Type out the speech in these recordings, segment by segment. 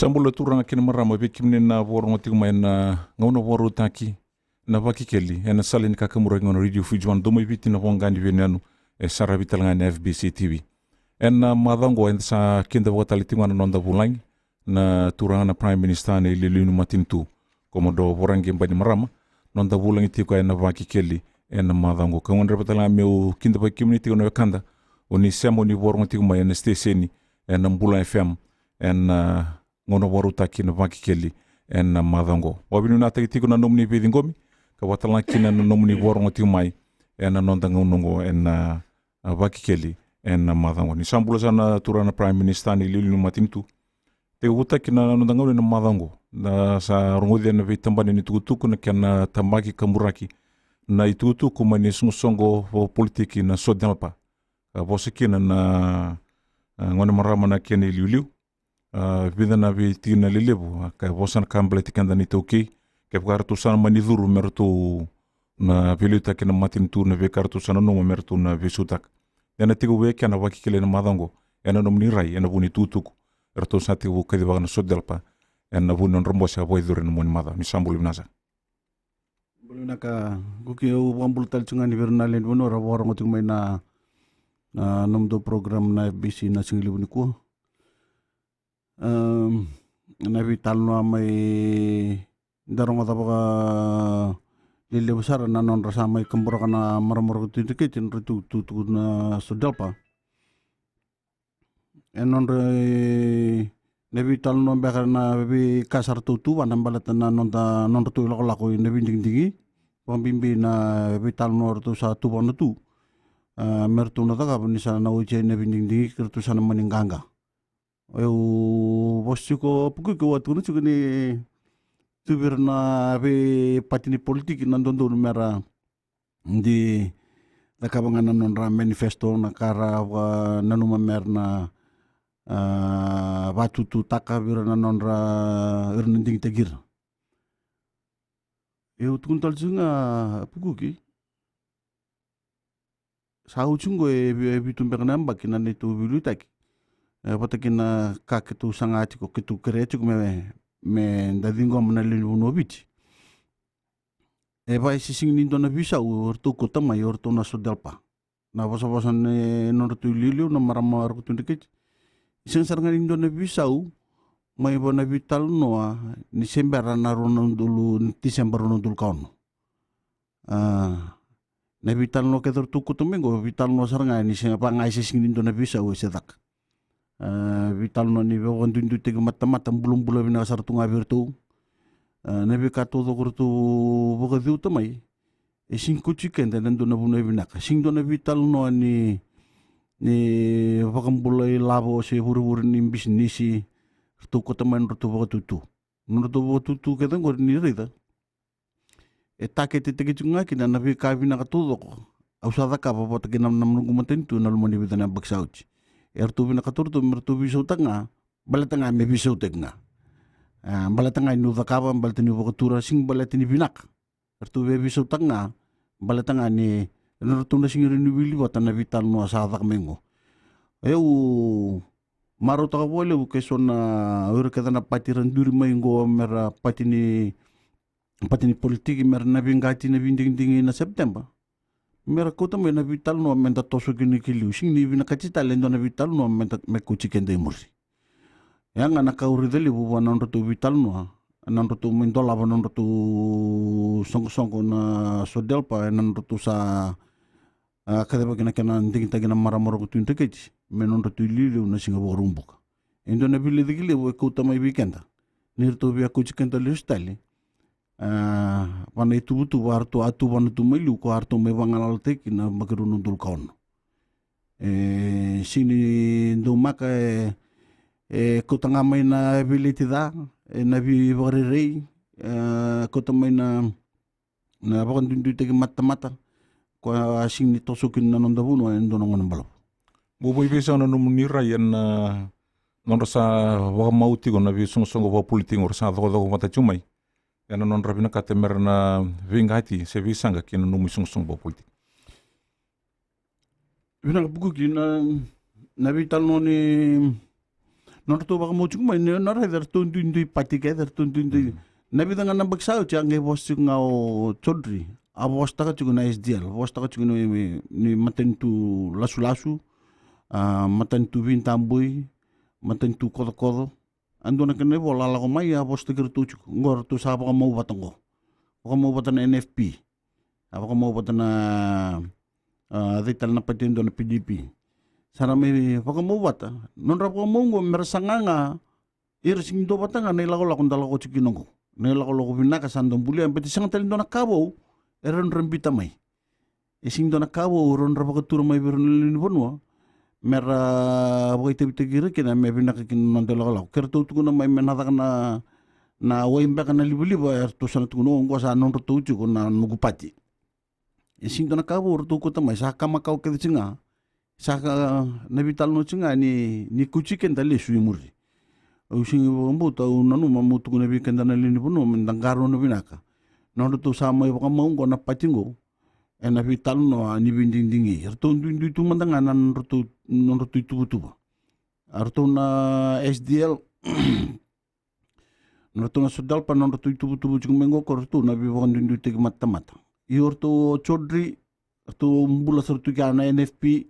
Sambola turanga kina marama vekimne na vorongo tigma na ngauna voru taki na Vakekeli ena salini kakamura ngona radio fujuan domo viti na hongani venanu sara vitalanga na FBC TV. Ena madango en sa kinda votali tingwana nonda vulang na turanga na Prime Minister ne lilinu matintu komodo vorangi mbani marama nonda vulang itiko ena Vakekeli ena madango kangondra vitalanga meu kinda vakimne tigona vekanda oni semo ni vorongo tigma ena steseni ena mbula FM ena ngono waru taki na Vakekeli ena madango. Wabinu na tagitiko na nomni vidingomi ka watala kina na nomni vorongo tigmai ena nonda ngonongo ena Vakekeli ena madango. Ni sambula sana turana Prime Minister ni lilinu matintu. Te uta kina nonda ngone na madango. Na sa rongodi na vitambani ni tukutuku na kiana tambaki kamuraki. Na itutuku mani sungusongo vo politiki na sodelpa. Vosikina na ngone marama na kiana iliuliu. Vida na vi na lelevu ka vosan kambla tikanda ni toki ke kartu sana maniduru mertu na vilita kina matintu na ve kartu sana no mertu na visutak ena tigo we kana Vakekeli na madango ena nomni rai ena buni tutuku erto sati wo kedi bagana sodelpa ena buni on rombo sa voidure no moni mada ni sambuli nasa bulina ka guki o wambul tal chungani vernalen wono ra worongo tingmai na nomdo program na FBC na singili buni ko na vital no may darong atapa lile besar na non rasa may kembora kana maramor titik ritu tu na sodalpa enon re ne vital no bekar na bi kasar tu wanam balatan na non tu lako ne binding dingi pambimbi na vital no tu sa tu bono tu mertu na taka ni sana uje ne binding dingi kertu sana meninganga eu bosiko puku ko watu nu ni tubir na be patini politik nandondo mera di nakabangan non ra manifesto na kara wa nanuma merna batu tu taka bir na non ra ernending tegir eu tuntal junga puku ki sau chungo e bitumbe namba kinani tu bilutaki patakina kaketu sangati ko kitu kretu me dadingo manalinu noviti e vai sising nindo na visa urtu kota mayor to na sodalpa na bosa ne nortu liliu na maramar ko tundikit isang sarangan nindo na visa may bona vital noa ni sembara na ronon dulu Desember ronon dulu kaon na vital no ketor tu kutumengo vital no sarangan ni singa ngai sising nindo na visa sedak vital no ni won dundu teg mata bulum bulum na sartu ngabirtu ne be kato do kurtu boga diu tamai e cinco chicken den do na bunu binaka sing do na vital no ni vakambulai labo se huru ni bisnisi tu ko taman rutu boga tutu no to boga tutu ke dan gor ni rida e takete tege chunga kina na be ka bina ka todo ko ausada ka bo tege nam gumaten tu na lumoni bidana baksauch ertu bina katurtu mertu bisu tanga balatanga me bisu tanga balatanga nu vakaba balatini vokatura sing balatini binak ertu be bisu tanga balatanga ni ertu na sing rini wili watana vital no asadak mengo eu maro ta wole u kesona ur kedana patiran duri mengo mera patini politik mer na bingati na binding na September mera kota me na vital no menta toso kini kiliu sing ni bina kacita lendo na vital no menta me kuchi kende mursi yang anak kauri deli bu non rotu vital no non rotu mentola non rotu song na sodelpa non rotu sa kada bagina kana nding tagina maramoro kutu intekeci me non rotu liliu na singa borumbuk endo na bili dikile bu kota mai weekenda nirto bia kuchi kende listali wana itu warto atu wana tu melu ko harto me wangalal teki na magerunu dul kaon sini do maka ko tanga mai na ability da na bi rei ko tanga mai na bakon dundu teki mata ko sini tosukin na nonda buno endo nongon balo bobo ibesa na numunira yan non sa wa mauti ko na bi songo wa politik or sa do mata chumai ena non rabina katemer na vingati se visanga kina no musung bo politik vina buku kina na vital no ni Nor to baka mo chukuma nor der tundu patike der tundu nabi dengan nambak sao change bos chunga o chodri a bos ta chukuna SDL bos ta chukuna ni matentu lasu matentu bintambui matentu kodo ando na kene bola la ko mai a bos ta kirtu chuk ngor tu sa baka mau batango baka mau batana NFP baka mau batana dital na patindo na PDP sana may pakamubata non ra ko mongo mersanganga irsing do batanga nei lago lakon dalago chikinongo nei lago logo binaka sandong bulia peti sang talindo na kabo eron rembita mai ising do na kabo ron ra pakatura mai biron bonwa mera boite bitigire kina me binaka kin non dalago lago kerto tu na mai menada na waimba kana libuliba erto sana tu no ngo sa non tu chu na nugupati ising do na kabo ro tu ko tamai sa kama kau ke singa saka nabital no chinga ni kuchi kenda le sui muri o singi mbuta nanu mamutu na bi kenda na lini puno mendangaro no binaka no to sama i maungo na patingo e nabital no ni binding dingi erto ndu tu mandanga nan rotu non rotu tu arto na SDL no to na sudal pa non rotu tu chingmengo kortu na bi ndu te mata iorto chodri to mbula sortu kana NFP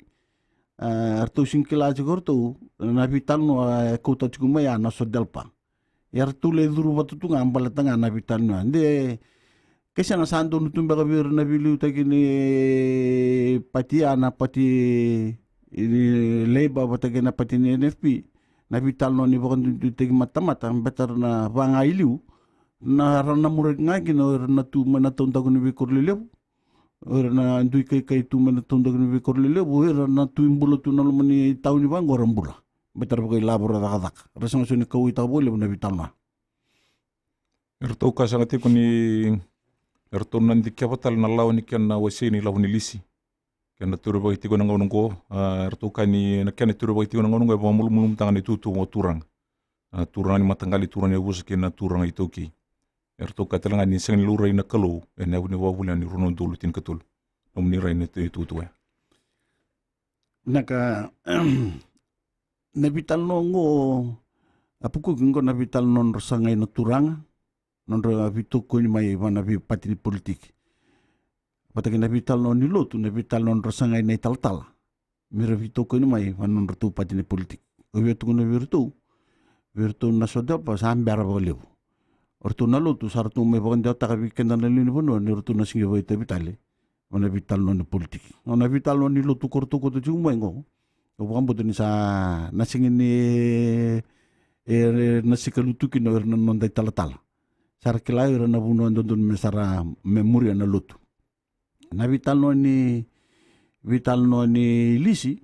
arto singkila jogorto na vital no kota chukuma ya na sodelpa yartu le duru batutu ngambal tanga na vital no ande kesa na sando nutumba kabir na bilu tagini pati ana pati leba batagina pati ni NFP na vital no ni bokon tegi mata betar na banga iliu na rana murid ngaki no na tu mana tonta kuni bikurlile na ndui kai tu mana tonda ni korlele bo na tu imbulo tu na mani tauni bang gorambula betar bagai labora dadak rasang suni kau ita boleh na vitalna erto ka sangati kuni erto nan dikyapatal na lawni ken na wasini lawni lisi ken na turu bagai tigo nangau nungko erto ka ni na ken turu bagai tigo nangau nungko ba mulum tangan itu tu mo turang ni matangali turang ya busake na turang itu ki erto katelanga ni seng lurai na kalau ene ni wawula ni runon dulu tin katul ni rai na itu naka nabital no ngo apuku ngo nabital non sangai no turang non vitu ko ni mai wana vi patini politik pataki nabital no ni lotu nabital non sangai nei tal mira vitu ko ni mai wana tu patini politik o vitu no virtu na soda pa sambar boleu ortu nalu tu sartu me bagan dia tak weekend na lini bono ni ortu na singi boite vitale ona vital no politik ona vital no ni lu tu kortu ko tu cuma ngo o bagan bote ni sa na singi ni na sikalu tu kino non dai tala sar kilai na buno ndon me sara memori na lutu na vital no ni lisi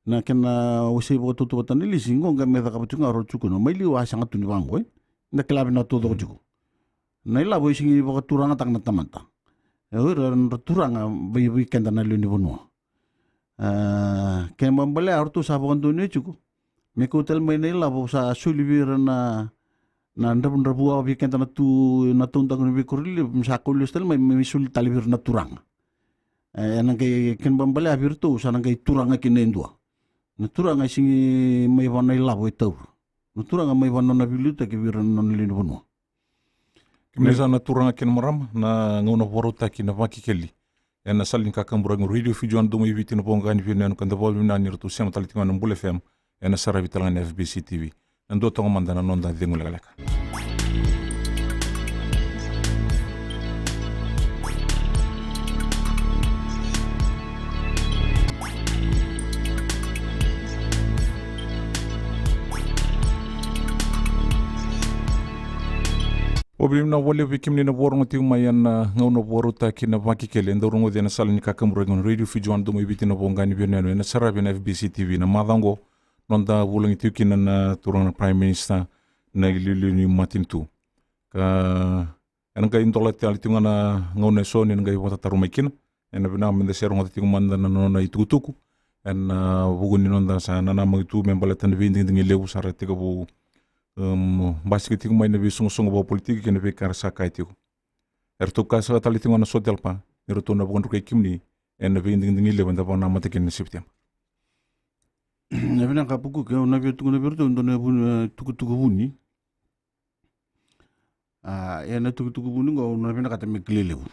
na kena usi bo tu tan lisi ngo ngame da ka tunga ro chukuno mai liwa sanga tu ni bango na klabe na todo jugo na ila bo singi bo turanga tak na tamanta ran turanga bi kenda na luni bono ken mambale artu sa bo ndu ne jugo me ko tel mai na ila bo sa sulivir na ndar buwa bi kenda na tunta ko bi korli sa ko listel mai sul talivir na turanga nang kay ken mambale abirtu sa nang kay turanga kinendua na turanga singi mai bona ila bo itaur turanga mai vano na biluta ke viran non lino bono kimeza na turanga ken maram na ngona porota ki na Vakekeli na salin ka kambura ng radio fijuan do mai vitina bonga ni vinen kan da volume na ni rutu sem talitinga na Mbul FM na sara vitala na FBC TV ndo to manda na nonda dengula galaka Obim na wale vikim ni na borong ti mayan na ngau boru ta ki na Vakekeli ndo rongo de na sal ni kakamro ngon radio fijuan do mibiti na bonga ni beneno na sarabi na FBC TV na madango nonda wulang ti ki na turang prime minister na ililu ni matintu ka ananga indola ti alitunga na ngau na so ni nga ibota tarumakin na bina mende serong ti manda na nona itutuku en bugun ni nonda sa na itu membalatan vinding dingi lewu sara ti bu basi kiti kumai na bisung ba politik kena be karsa kaitiku erto kasa tali tinga na sotel pa erto na bukan rukai kimni en na vinding dingi le banda pa na mate ken siptiam na vina ka puku ke ona vi tungu na virtu ndone tuku vuni. Na tuku vuni ngo ona vina ka te me klelevu.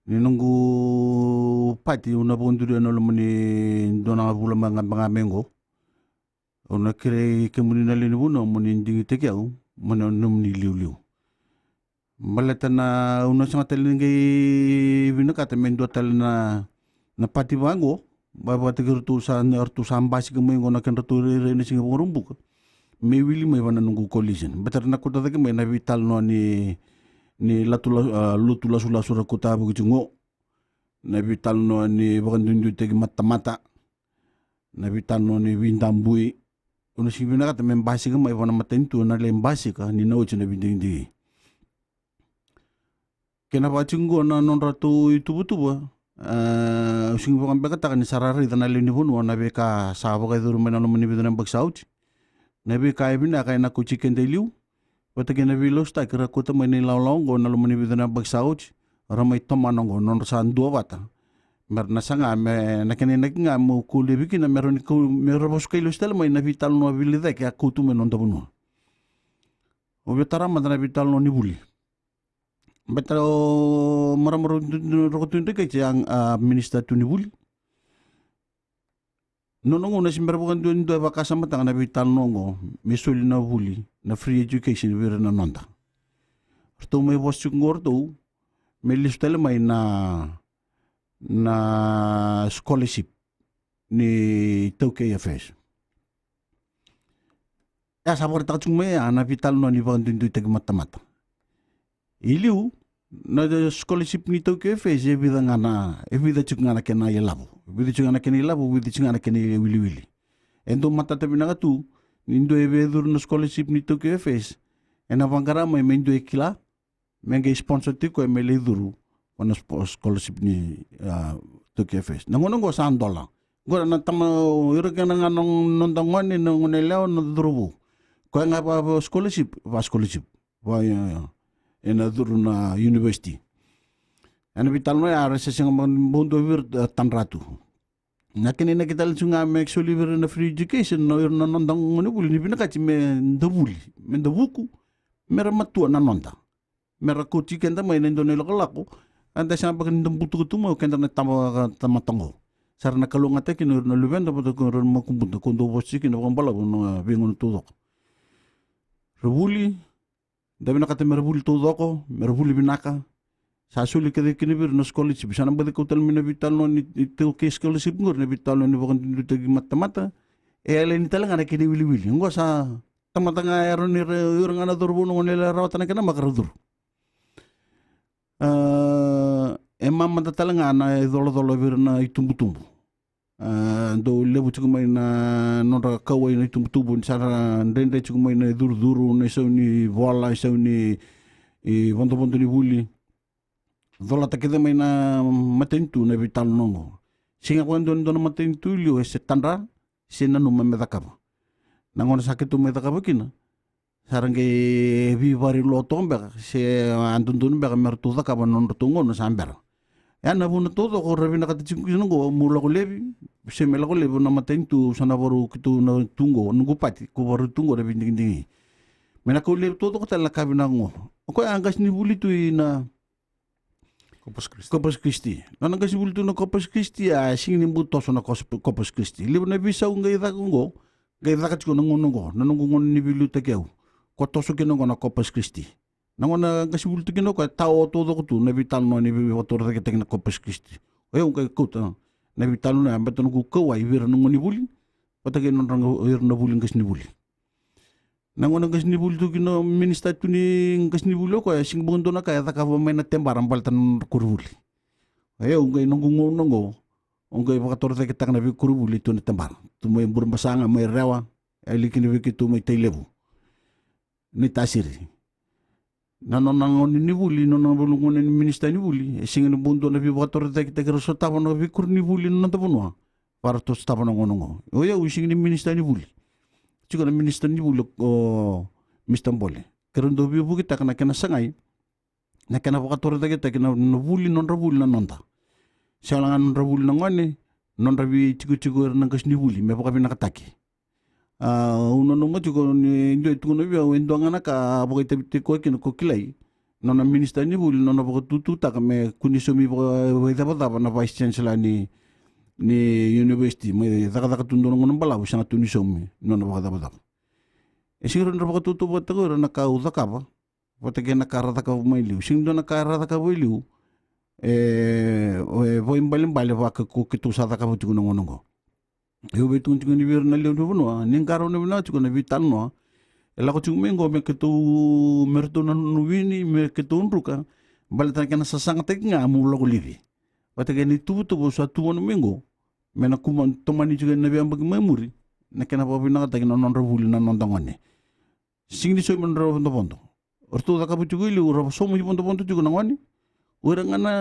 Ni nungu pati una bonduri na lomani ndona vula manga mengo. Ona kire ke muni na lini vuna muni ndingi te kiau muni muni liu. Maleta na una sanga tele ngai vina ka te mendo tele na pati vango. Baba te gertu sa ambasi ke mengo na kan ratu re singa rumbuka. Me wili me wana nungu collision. Betar na kota ke me na vital no ni lutu lasu kota bu ngo. Na vital no ni bakandundu te mata. Na vital no ni windambui. Una sivina ka te membasi ke me wana matentu na le mbasi ka ni na uchi na vindindi. Kena pachingo na non ratu itu using bukan beka ni sarari tanah lini pun wana beka sabo kai duru menalo meni bidan baksauch nabi kai bina kai na kuci kendeliu wata kena bilos ta kira kota meni laulong go nalo meni bidan baksauch ramai tomanong non san dua wata mer nasanga me nakene nakinga mo kule bikina meroni ko merobos kai lostel mai na vital no abilidade que akutu menon tabunu o betara madana vital no nibuli Betaro mara-mara rokotun reka yang minister tu nibuli. Nonongo na simbar bukan tu ndu baka sama tanga na vital nongo misuli na buli na free education vira na nonda. Sto may was ngor tu may listel may na scholarship ni TKFS. Ya sabar tak cuma na vital no ni bukan tu teg mata-mata. Iliu na scholarship ni tau ke fez vida ngana vida chungana kena yelabu vida chungana kena yelabu vida chungana kena wili endo mata tabi na tu nindo ebe dur na scholarship ni tau ke fez ena vangara mai mendo ekila menga sponsor ti ko emele duru wana scholarship ni tau ke fez nangono go $100 gora na tama iragana nganong nondangoni ngone leo no duru ko nga ba scholarship wa ena duru na university. Ana vital no ya resa sing mundo vir tan ratu. Nakini na kita lunga me actually vir na free education no ir na nondang ngone buli ni bina kachi me ndabuli me ndabuku mera matua na nonda. Mera ko chicken ta mai nendo ne lako anda sa pag ndambutu tu mo kenda na tamatongo. Sar na kalunga te kino na lubenda pa ko ron makumbuto ko ndo bosi kino bala no bingon tudok. Rebuli Dabi na kata merabuli todo ako, merabuli binaka. Sasuli kada kinibir na scholarship. Sana ba ko tal mina vital no ni ito ke scholarship ngor na vital no ni bakan dito mata-mata. Ala ni talaga na kiniwili-wili. Ngo sa tamata nga aron ni urang ana durbo no nila rawatan kana makaradur. Emam mata talaga na idolo-dolo vir na itumbu-tumbu. Do lebu chugumay na nora kaway na itumtubo sara ndende chugumay na duru na isaw ni bola isaw ni bondo ni buli dola takida may na matentu na vital nongo singa kwando na matentu liyo se tandra sina no medakaba nangon sakit to medakaba kina sarangge vivari lotombe se andundun be mertu dakaba non tungo no samber na puna todo ko rabi na kataching ko mula ko lebi se mela ko lebi na matentu sana baru kitu na tunggo nunggu pati ko baru tunggo rabi ding mena ko lebi todo ko tala kabi na ngo ko angas ni buli tu na Corpus Christi na angas ni buli tu na Corpus Christi sing ni buto so na Corpus Christi lebi na bisa ngai da ngo ngai da katiko na ngungo na ngungo ni bilu takeu ko toso kinongo na Corpus Christi Nangona kasi bulto kino ko tao todo ko tu na vital no ni motor da kita na Corpus Christi. Oyo kay kuta na vital no ambeto no ko ay vir no ni buli. Pata kay non rang vir na buli ngas ni buli. Nangona ngas ni buli tu kino minister tu ni ngas ni buli ko sing bundo na kaya ta ka may na tembaran baltan kuruli. Oyo kay nongo ongay pakator da kita na vi kuruli tu na tembar. Tu may burbasanga may rewa ay likin vi kitu may taylebu. Ni tasiri. Nanonangon ni buli nanonangon ni minister ni buli sing ni bundo na bibator ta kita kero sotapa na bikur ni buli na tapuno para to stapa na ngonongo oya using ni minister ni buli chiko na minister ni buli o Mr. Mbole kero ndo bibu kita kana sangai na kana bakator ta kita kina no buli non rabuli na nonta sialangan non rabuli na ngone non ravi chiku nang kasnibuli me paka pinakataki uno no mo chiku ndo itu no bia wendo ngana ka boka te ko kino ko kilai non minister ni buli non boka tutu ta me kunisomi boka weda bata na vice chancellor ni university me taka tundo ngono bala usanga tunisomi non boka bata siguro na boka tutu bata ko na ka udaka ba bata ke na karata ka mai liu sing do na karata ka liu voi mbali va ko kitu sa ka butu ngono eu betu ngi vir na leu no ni ngaro no na chuko na vital no ela ko chung mengo me kitu merto na nuwini me kitu unruka bal ta kana sasang tek nga mu lo livi wata ke ni tu sa tu no mengo me na kuman tomani chuko na biamba memuri na kana pa bina ta kana non rovul na non tangone sing di so men ro bondo orto da ka butu gili ro so mu bondo chuko na ngani orang ana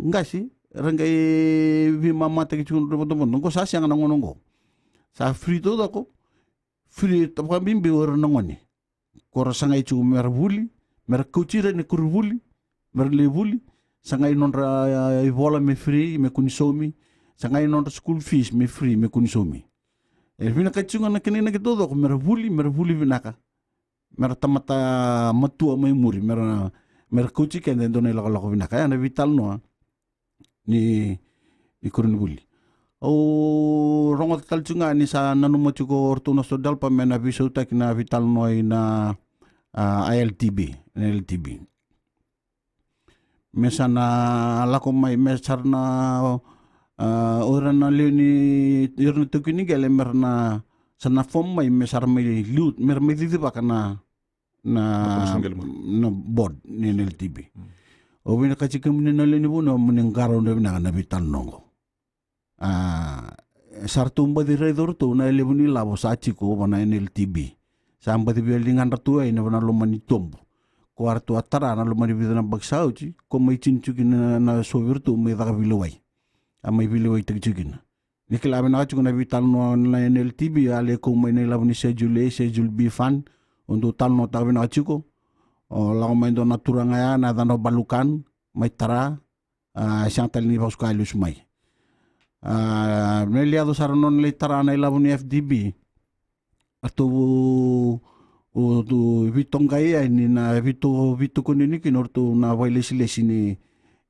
ngasi rangai vi mama te kichun roboto bondo ko sa siang nangono ngo sa frito da ko free to ka bimbi orang nangoni ko sangai chu mervuli mer kuchira ne kurvuli mer levuli sangai non ra vola me free me kunisomi sangai non school fees me free me kunisomi vina kachunga na kenina ke todo ko mervuli vinaka mer tamata matua mai muri mer kuchi ke ndo ne lako vinaka na vital no ni kurun buli o rongot talchunga ni sa nanu mo chuko orto no sodal pa mena viso tak na vital no na ILTB NLTB mesana lako mai mesarna orana leuni irna tukini gele merna sana fom mai mesar mai lut mer mai diba kana na board ni NLTB o bina kachi kemune na leni buno menengaro na vital nongo sartumba di redor to na elebuni labo sachi ko bana NLTB samba di belingan ratu ai na bana lomani tombo kuarto atara na lomani bidana bagsauchi ko mai chinchukin na sovirtu me daga bilowai amai bilowai tagchukin nikilabe na chukuna vital no na NLTB ale ko mai na labuni schedule B fan untuk tal no tabi na chiko o la mai do naturanga ya na dano balukan mai tara chantal ni boskalus mai meliado saranon le tara na labuni FDB ato o do vitongai ni na vito kunini kinorto na violation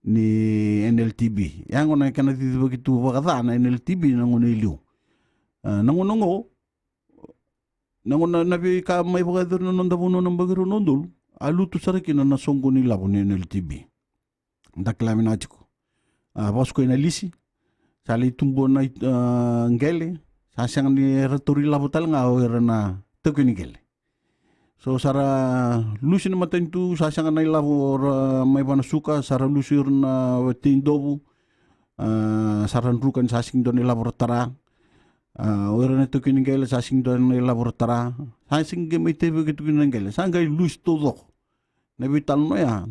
ni NLTB yang ona kana di begitu bagada na NLTB nangono iliu nangono nabi ka mai bagador no ndabuno nambagiro nondol alutu sarakina na songo ni labuni NLTB daklami na chiko bosko ina lisi sali tumbo na ngele sasang ni retori labutal nga na tukuni ngele so sara lusin matan tu sasang na labo mai bana suka sara lusir na tindobu saran rukan sasing don labo tara orang itu kini gila sasing don laboratora sasing game itu begitu kini gila sanggai lus todo nabi talno ya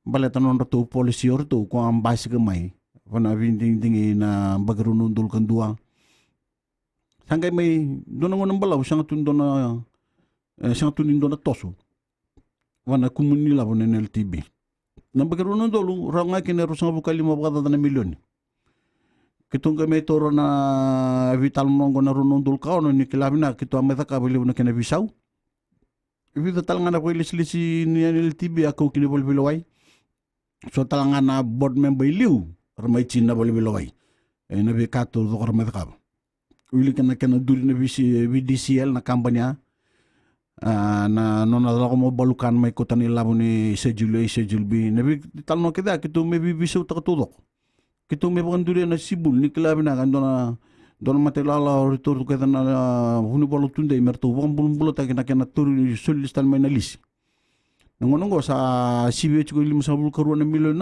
baletan on ratu polisi ortu ko ambas ke mai wana vinding dingi na bagrunun dul kendua sanggai mai donangon balau sangatun dona sangatun dona tosu wana kumuni labon NLTB na bagrunun dulu ranga kini rusang bukali mabagada na milyon kitungga me toro na vital nongo na runundul ka ono ni kilabina kito ameta ka bili na kena bisau vida talanga na lisi ni NLTB ako kini bol bilawai so talanga na board member liu ramai china bol bilawai na bi kato do rameta ka wili kena duri na VDCL na kampanya na nona lo mo balukan may kotani labuni schedule B na bi talno kita kito me bisau ta tudok kita me duri na sibul ni kilabina kan dona matelala ritor ka na hunu bolu tunde merto bulo ta kena turi solistal may nalis nangonongo sa CBH ko lim sabul karuan na $1 million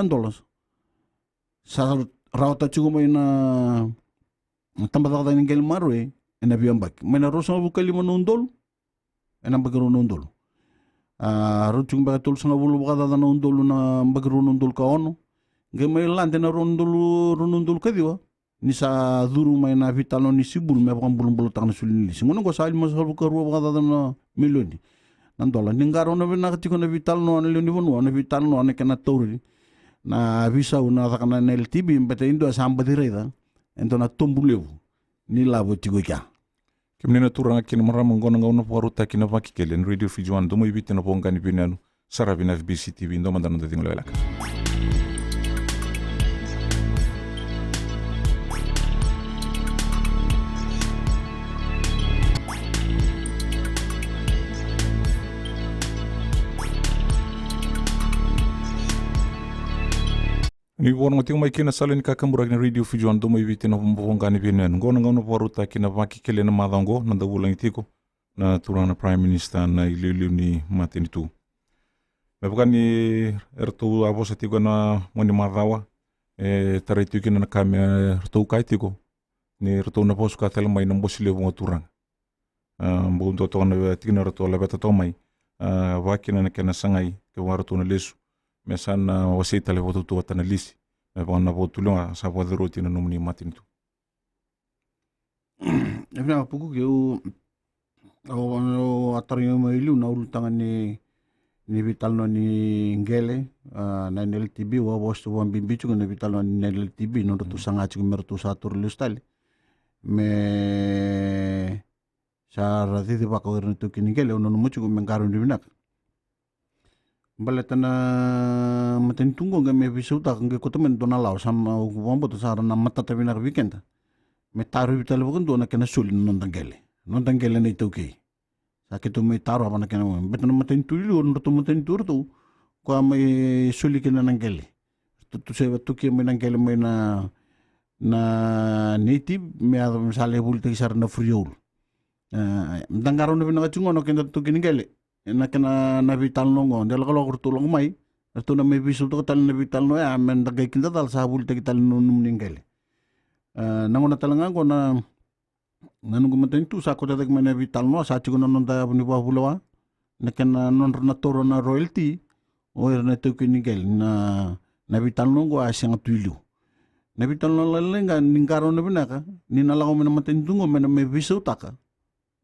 sa rauta chugo may na tambata ng gelmarwe na biyambak may na rosa bukali manundol na bagronundol ruchung ba tul sa bulo baka da nundol na bagronundol ka ono gamay lante na runundul ka diwa ni sa duru may na vitalo ni sibul may bakang bulong tak na sulili singono ko sa ilmo sa karuwa baka na milyon ng dola ningaro na binakatiko na vital no na lunibuno na vital no na kana tori na visa una takana NLTB mbete indo asamba direda ento na tombulevu ni lavo tigo kia. Kimnena turanga kina marama ngona ngauna paruta kina Vakekeli ni Radio Fijuan domo ibiti na pongani binanu sarabi na FBC TV ndo mandano da tinglo elaka. Ni wona ngoti mai kina sala ni kakamura ni Radio Fijuan domo ibiti na pongani binanu ngona ngauna paruta kina Vakekeli na madhango na ndawula ngitiko na turana Prime Minister na iliu ni mateni tu. Mebuka ni ertu abosa tiko na mwani madhawa taraitu kina na kame ertu kaitiko ni ertu na posu ka tela mai na mbosi levu ngoturanga. Mbundo to na tina ertu la beta to mai wakina na kena sangai ke wartu na lesu mesana wasita le votu tu watana lisi mebuka na votu lunga sa wadhuru tina numuni mateni tu. Evna puku ke o ataringa mai liu na ulutanga ni vital no ni ngele na NLTB wa bostu wa bimbichu na vital no ni NLTB no tu sanga chu mertu satur lustali me sa radhi de bako erno tu kinigele no muchu mengaru ni binak baletana maten tungo me bisuta nge kotemen dona lao sama wambo to sara na mata binak weekend me taru vital bokon dona kena sulin non tangele nei tuki sakit may taro apa nak kena betul maten tulu on tu maten tur tu ko may suli kena nangkeli tu se tuki may nangkeli may na native may misale bulte kisar na friol dangaro na pinakachungo no kena tuki nangkeli na kena na vital nongo dal kalau kurtulong may tu na may bisul tu tal na vital no ya men dagay kinta dal sa bulte kital nunum nangkeli nangona talanga ko na nanu gumaten tu sa ko dadag mena vital no sa chugo non da ni ba bulawa na ken non na toro na royalty o na to kinigel na vital no go asang tuilu na vital no lalenga ningkaro na binaka ni na lago mena maten tungo mena me bisu taka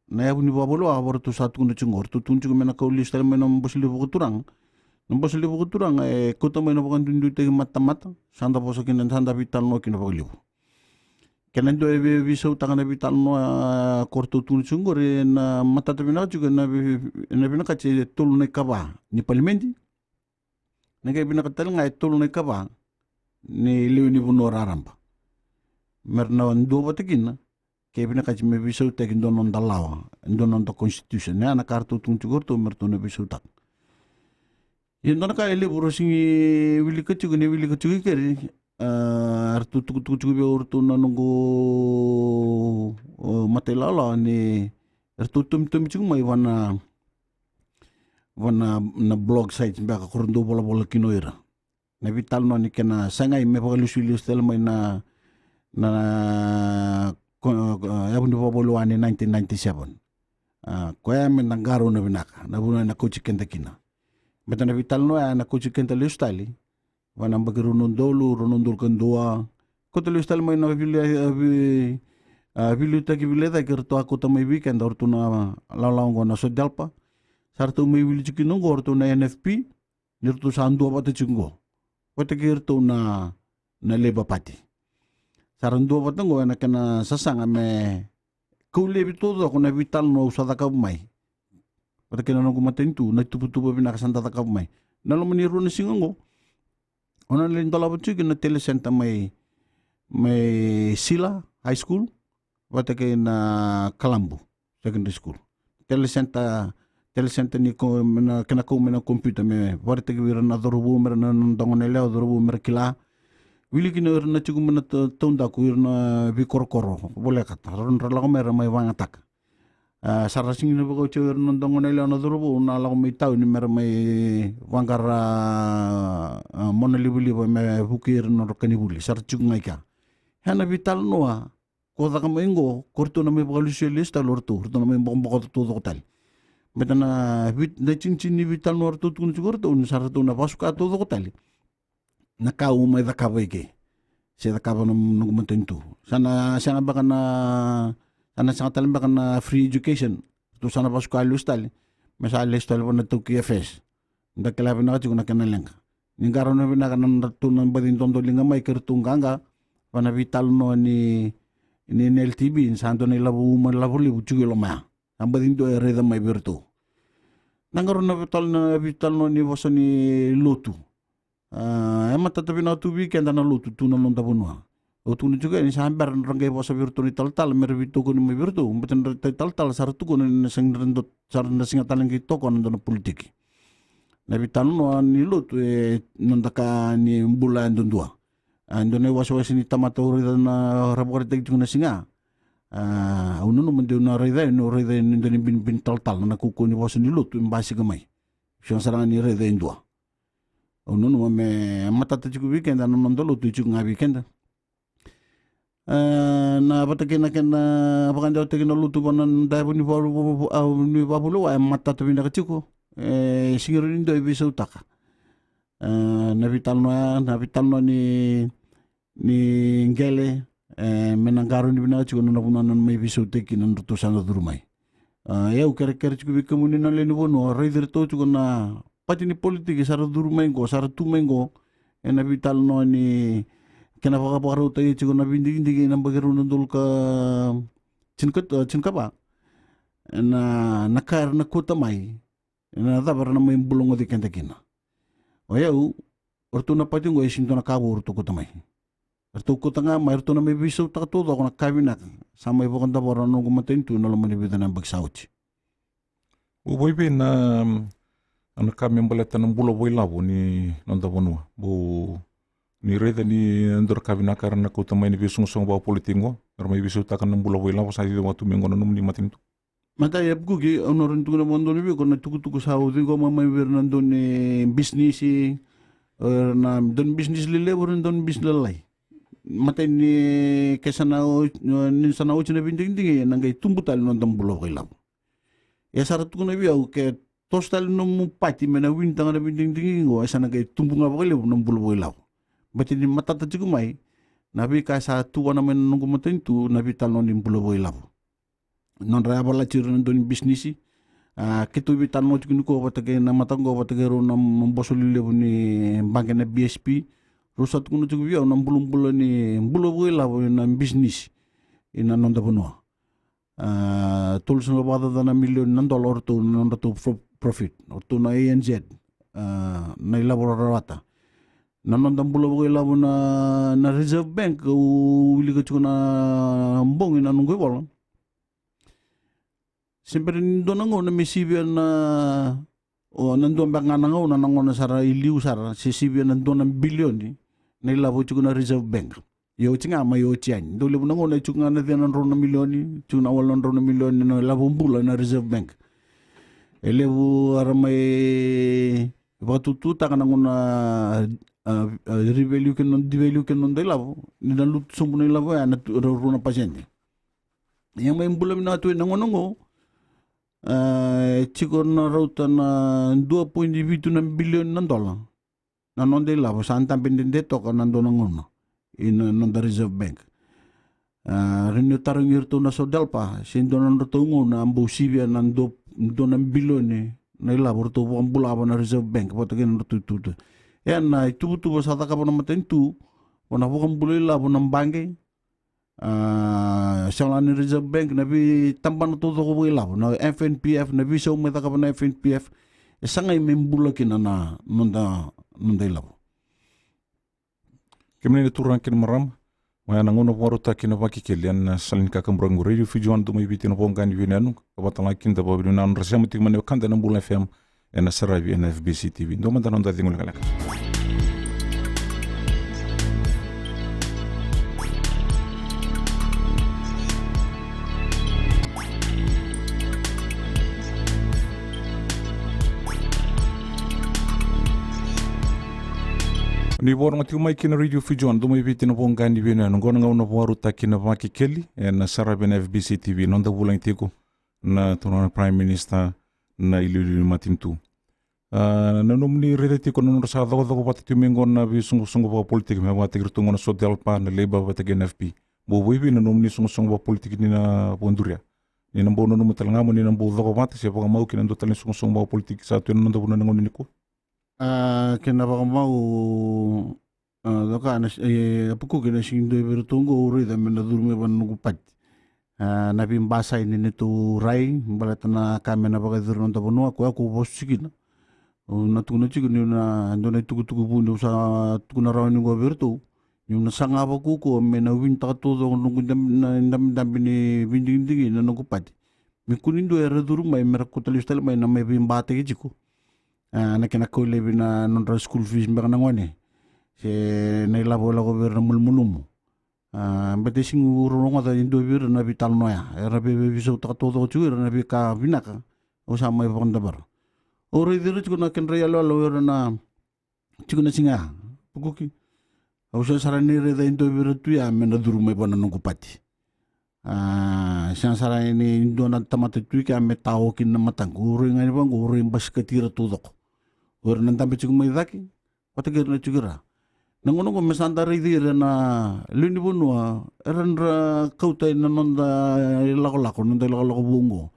na ya ni ba bulawa bor tu sa tu no chungor tu tunchu mena ko listal mena mbosli bu turang mbosli bu turang ko to mena bukan tundu te mata sanda posokin sanda vital no kin ba liu Kena do biso tangan na vital no korto tun sungore na mata tabina juga na bina kace tulu ne kaba ni parliamenti na kay bina katal nga tulu ne kaba ni liu ni buno raramba merna ndo batikin kay bina kace me biso tekin donon dalawa donon to constitution na kartu tun sungor to merto ne biso tak yendona ka ele burosingi wili kacu keri artu tuku be urtu na nunggu matelala ni artu tum chung mai wana na blog sites ba ka kurndo bola kinoira na vital no ni kena sangai me pagalusilu stel mai na yabu ni bolo ani 1997 ko ya men nangaro na binaka na buna na coach kenta kina beta na vital no ya na coach kenta lustali wana bagiru nondolu ronondol kendua ko telu stal mai na vilu ta ki vileda kerto aku ta mai weekend ortu na lalango na sodalpa sartu mai vilu chikino ortu na NFP nirtu sandu apa te chungo wate kerto na leba pati sarandu apa tengo na kana sasanga me kule bitodo ko na vital no usada ka mai wate kana no kumatentu na tupu bina kasanta ka mai nalo meniru na singongo ona len tola bucu na telecenter may Sila High School wate ke na Kalambu Secondary School telecenter ni ko na kena ko mena computer me wate ke na dorubu mer na ndongonele dorubu mer kila wili kina na chugu mena tonda ku na bikorkoro boleh kata ron rala mer may wangatak sarasing ni bako chur nondongonele na dorubu na la may tau ni mer may wangara monalibuli me bukir no kanibuli sarchung ngai ka hana vital noa ko da kamengo korto na me bagalusi lista lorto to na me bombo to total betana na cincin ni vital no orto tun sigurto un sarto na pasuka to total na ka uma da kabeke se da kaba no gumentu sana bakana sana sangat bakana free education to sana pasuka lustali mesal listali bona to KFS nda kala bina chu na kana lenga ningaro na bina kana tu na badin tondo linga mai kertunganga wana vital no ni NLTB santo ni labu libu chugi lo ma ambadin do reda mai berto nangaro na vital no ni voso ni lotu emata tapi na tu weekend na lotu tu na lonta bunwa o tu juga ni sambar rangai voso berto ni tal mer vito ko ni mai berto betan tal sartu ko ni sing rendo sarna singa talang to ko na politik na vital no ni lotu nondaka ni bulan dundua andone waso ni tamata uri na rabor tek na singa uno no mende na reda ni bin tal na kuko ni waso ni lotu mbasi gamai siang sarang ni reda indua uno no me mata te chiku weekend na nondo lotu chiku nga weekend na batake na ken bakanda te no lotu bonan dai buni ni babulo ay mata te binda chiku singirin do ibiso utaka na vital no ni ngele menanggaru ni bina chiku na punan mai biso teki na ruto sana durumai eu kere chiku bikamuni na le ni bono raider to chiku na pati ni politik sara durumai go sara tumengo na vital no ni kena pakaru tayo chiku na bindig na bagiru na dul ka chinkapa na nakar na kutamai na dabar na may bulong di kentakina o eu orto na pati ngo isinto na kabo orto kutamai orto kutanga may orto na may biso ta todo ako na kabinak sa may bukang dabara no gumatentu na lamang ibitan ng bagsauchi Boy na ano kami ang balata ng bulo boy labo ni nanda bonua bo ni reda ni andor kabina karena ko tamay ni bisung song ba politingo pero may bisu takan ng bulo boy labo sa dito watu mengo num ni matin tu mata yap gugi onorin tu na mondo ni ko na tuku sa udin ko mamay bernando ni business na don business lile burin don business lalai mata ni kesana ni sana uchina binding nangay tumbutal non dam bulo boy labo ya sarat ko na biaw ke tostal no pati mena wintang na binding ngo asa nangay tumbunga boy labo ng bulo boy labo Bati ni matata chiku mai nabi ka sa tuwa naman nung kumatentu nabi talon din bulo boy labo non raya bala chiru don business kitu bi talon chiku ko batage na matango batage ro nam bosoli lebu ni banke na BSP rusat kuno chiku biaw nam bulo ni bulo boy labo na business ina non da bunwa tools no bada na million ng dollar to non to profit to na ANZ na ilabor rawata nanon tambulo boy labo na Reserve Bank uli ko na mbong ina nunggoy wala siyempre nando nango na may sibian na nando ang baka nangaw na nango na sara iliw sara si sibian nando ng bilyon na ilabo ko na Reserve Bank yo chinga mayo chian dole mo nango na chunga na diyan ron na milyon chunga walon ron na milyon na ilabo bulo na Reserve Bank elebu aramay batututa ka nango na devalue kan non de lavo ni na lut sumbu na lavo ya na ro na pasyente yang may bulam na to nangonongo chiko na rota na 2.2 bilyon ng dolar na non de lavo saan tampindinde to ka nando nangono in non the Reserve Bank rinyo tarong yurto na so delpa sindo nan rotungo na ambo sibia nan do ng bilyon na ilabo to ang bulabo na Reserve Bank patagin rotututo yan na itubutubo sa taka po naman tentu wana po kang buloy labo ng bangke siyang ni Reserve Bank nabi tampan na tuto ko po ilabo na FNPF nabi siya umita ka po na FNPF isa ngay may bulakin na nunda ilabo kami na turang kinamaram maya nanguno po rota kinavakekeli yan salin kakamburango radio fijuan dumay bitin po ang gani binanu kabatang akin da po binunan rasya mutik man kanda ng bulan FM yan nasarabi NFBC TV ndo man tanong dating ulang kalaka ni borong ati umay kina radio fijuan dumay bitin po ang gani binanu ngona nga una po rota kinavakekeli yan nasarabi NFBC TV nonda bulang tiko na tunang Prime Minister na ililiw matintu. Nanom ni relati ko nung sa daw pati tumingon na sungo pa politik may mga tigritungo na social pa na leba pati NFP. Bubuy nanom ni sungo pa politik ni na Ponduria. Ni nambo no mo talanga mo ni nambo daw pati siya pa mau kinando talin sungo pa politik sa tuyo nando na nangon ni ko. Kinapa mau Doka na Kuki na sindo bertungo uri da mena durme ban nugupat. Na bimbasa ini nitu rai balata na kamena bagai durno ta bonua ko aku bos sikina. Na tuna chikini na ndona tuku bundu sa tukuna rawani go bertu. Yung nasanga pa kuko mena winta to do nungu dam bini binding na nugupat. Mikunindo era duru mai merakutalistal mai na mai bimbate gijiku. Na kinako lebi na nonra school fees mbaka nangwane. Se nailabo la goberna mulmulumu bete sing urunga da indo bir na vital noya era be biso ta todo chu era na be ka vinaka o sa mai bonda bar ore dir chu na ken real lo era na chu na singa pukuki o sa sara ni re da indo bir tu ya mena duru mai bona nungu pati sa sara ni indo na tamata tu ka me tao kin na matang ure ngai bang ure bas katira tu dok ore nan tambe chu mai daki patigir na chugira nangono ko mesanta ridir na lini bunua eran ra kauta na nonda lako lako bungo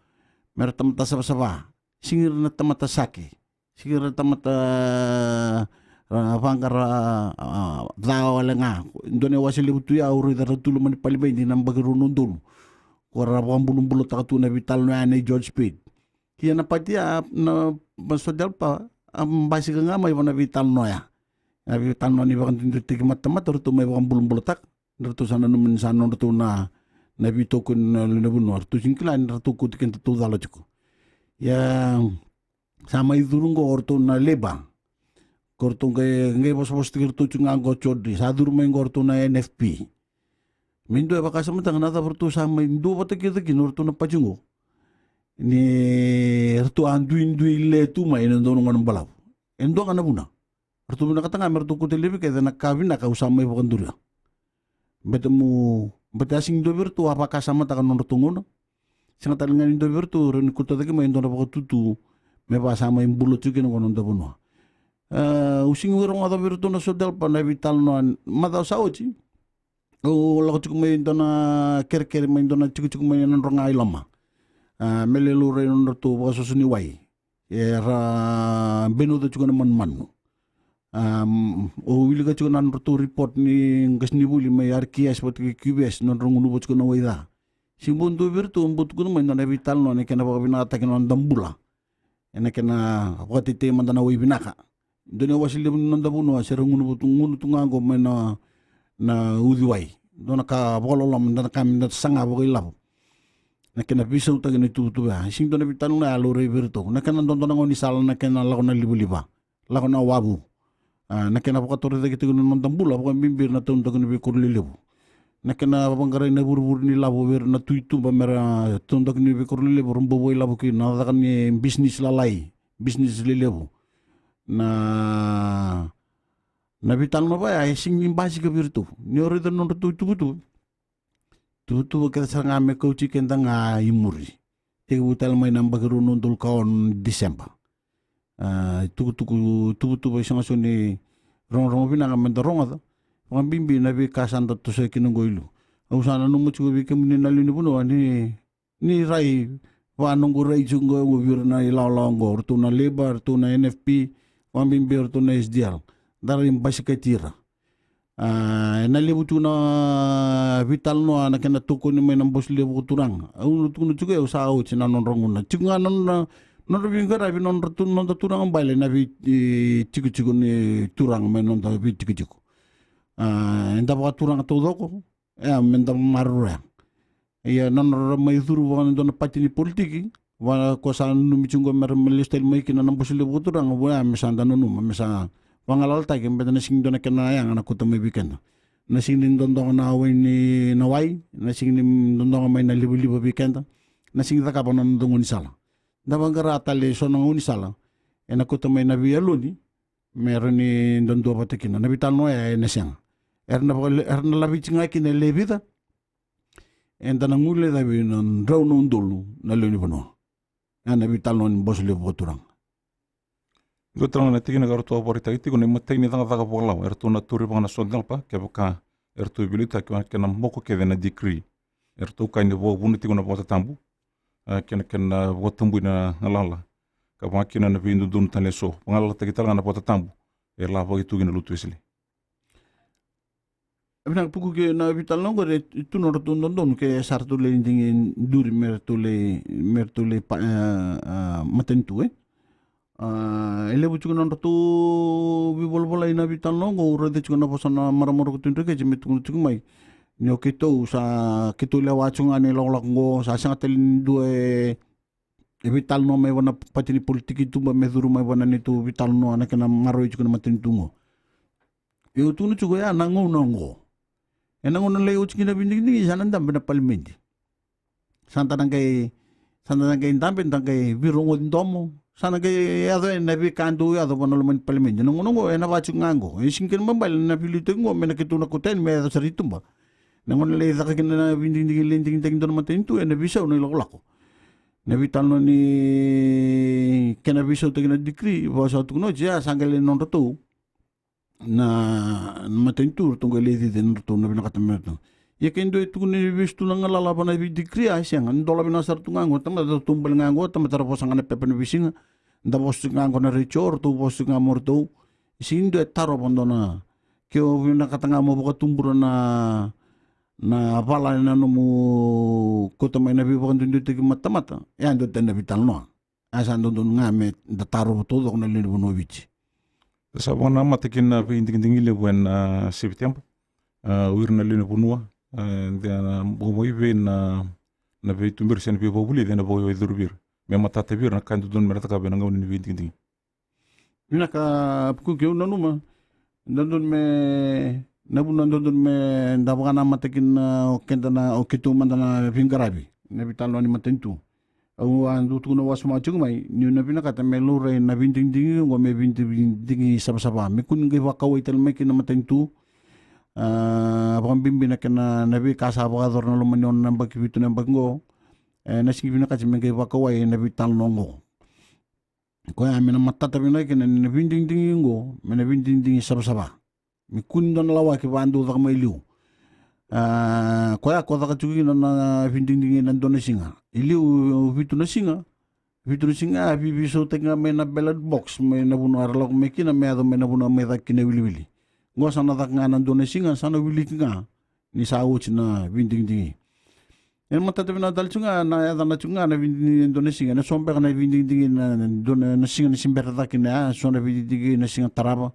mer tamata saba singir na tamata sake singir na tamata vangara dao lenga indone wasili butu ya uri da tulu mani palibai di nang bagiru nundul ko ra bulum bulo takatu na vital no ane George Speed kia na patia na masodal pa basi nga mai wana vital no ya abi tanno ni bakan tindu tigi matamat rutu mai bakan bulum bulutak rutu sana numin sana rutu na nabi tokun lebun rutu singkilan rutu kutikin tu dalo cuko ya sama idurungo ortu na leba kortu nge bos tigirtu cunga go chodri sadur mai gortu na NFP mindo ba kasama tang nada rutu sama indo batakir ortu na pajungo ni rutu andu ile tu mai ndono ngon balaw endo kana buna Artu na katanga mertu ku televi kaya na kawin na kausama ibu kanduria. Bete asing do bertu apa kasama takan non tungono. Sanga talingan indo bertu ren kuta tadi main dona poko tutu me pasama imbulo cuki no konon tabunwa. Using urang ada bertu na sodal pa na vital no mata sauci. O lago cuki main dona ker main dona cuki main non rongai lama. Melelu ren non tu poko susuni wai. Era benu tu cuki man manu. O wili ka chunan tu report ni ngas ni buli may RKS pat QBS non rong nubo chukuna waida simbun tu bir tu umbut kun may na vital no ne kana ba binata kana dambula ene kana wati te man na wi binaka done wasil non dabuno serong nubo ngunu tungango may na udiwai dona ka bololom dona kam na sanga bo ilab na kana biso ta gani tu ba sing dona vital na alore bir tu na kana don ngoni sala na kana lago na libuliba lago na wabu nakena pakator da gitu non tambula bukan bimbir na tahun tahun lebih kurli lebu nakena bangkarai na buru ni labo ber na tuitu bamera tahun tahun lebih kurli lebu rombo boy labo ki na kan ni bisnis lalai bisnis lebu na bital no ba ay sing basi ka birtu ni ore da non tuitu ka sanga me coach kenda nga imuri te butal mai namba guru non dul kaon Desember tuku ba isang aso ni rong pinangaman da rong ata mga bimbi na bi kasan da to sa kinunggoylo au sana nung mutsugo bi kami nalini puno ni rai wanong go rai chungo ngubir na ilaw-law orto na labor orto na NFP mga bimbi orto na SDL darin basika tira nalibutu na vital no na kena tuko ni may nambos libu turang au tuno chugo au sao chinanon ronguna chunga non non bingar abi non turang baile na bi chiku ni turang me non da bi chiku enda ba turang to doko menda marura ya non mai duru wan don patini politiki wa ko san nu michungo mer melistel mai kina nam busile turang wa mesanda no mesa wangalal ta gembe na sing don kena yang na kutame biken na sing don na ni nawai na sing don mai na libu biken na sing ta ka bonon don ni sala Nabangara tali so nang unisala enako to may nabi aluni meron ni dondo patikina nabi tano ay nasyang erna labi tinga kine lebida enda nangule dabi non raw no ndulu na luni bono nabi tano ni bos le boturang Gotrang na tigina garuto aborita iti ko ni matay ni tanga taga pokalaw erto na turi pang nasodal pa kaya erto ibilita kaya moko kaya na decree erto kaya ni bo buniti ko na patatambu kena watambu na ngalala ka makina na pindu dun tale so ngala ta kita na pota tambu la ba itu gina lutu isli Abina puku ke na vital no gore tu no tu don ke sartu le dingin duri mertule matentu ele bucu na tu bi bol bola ina vital no go ro de chuna posana maramoro ku tuntu ke jimi tu mai nyo kito sa kito le wachunga ne lo ngo sa sanga telin due vital no mai wana patini politiki tu me duru mai wana ni tu vital no ana kana maro chuna matentu ngo yo tu no chugo ya nango nango enang ona leo chikina binding sana ndambe na palmendi santa nangay ndambe nangay virongo ndomo sana kay ado na bi kandu ado bono man palmendi nongo ena bachu ngango isingkin mambal na pilito ngo mena kituna kuten me ado saritumba nangon le zaka kina binding lending ting don matentu ena bisa no lako na vital no ni kena bisa to kina dikri basa tu no ja sangale non to na matentur tunggu ledi den tu na binakata merto ya kendo itu ni vistu na ngala laba na dikri asyang ndola binasar tu ngango tama tumbal ngango tama tarapos ngane pepen bisinga nda bos ngango na richor tu bos ngamor tu isindo taro bondona kyo binakata ngamo buka tumbur na pala na mu kota mai na bibukan tundu tiki mata ya ndo tenda vital no asa ndo ngame nda taro todo na leni bonovici. Sabona matakin na pinting-tingile buwan September. Uir na lino punua. Na bumoy be na be tumbir siya na be babuli na boy durbir. May matatabir na kanto doon merata ka be na ngawin ni pinting-ting. Naka pukukyo na numa. Nandun me nandun me ndabaga na matakin na kenda na o kituman na pingarabi. Nabitalo ni matentu. Au andu tu na wasu macung mai ni na bina kata melure na binting dingi ngo me binting dingi sama-sama me kun ngi wakau itel me kina matentu abang bimbi na kena nabi kasa baga dor na lumani on namba kibitu namba ngo na singi bina kata me ngi wakau ai nabi tal nongo ko ya me na matata bina kina na binting dingi ngo me na binting dingi sama-sama me kun don lawa ki bandu dak mai liu koya kota ka chuki na binting dingi nandone singa ili vitu na singa bibiso tenga me na ballot box me na buno arlok me kina me ado me na buno me da kina wili ngo sana dak nga nandone singa sana wili nga ni sa uch na binting dingi en mata te na dal chunga na ya na chunga na binting Indonesia na sombe na binting dingi na na singa ni simber da kina so na binting dingi na singa taraba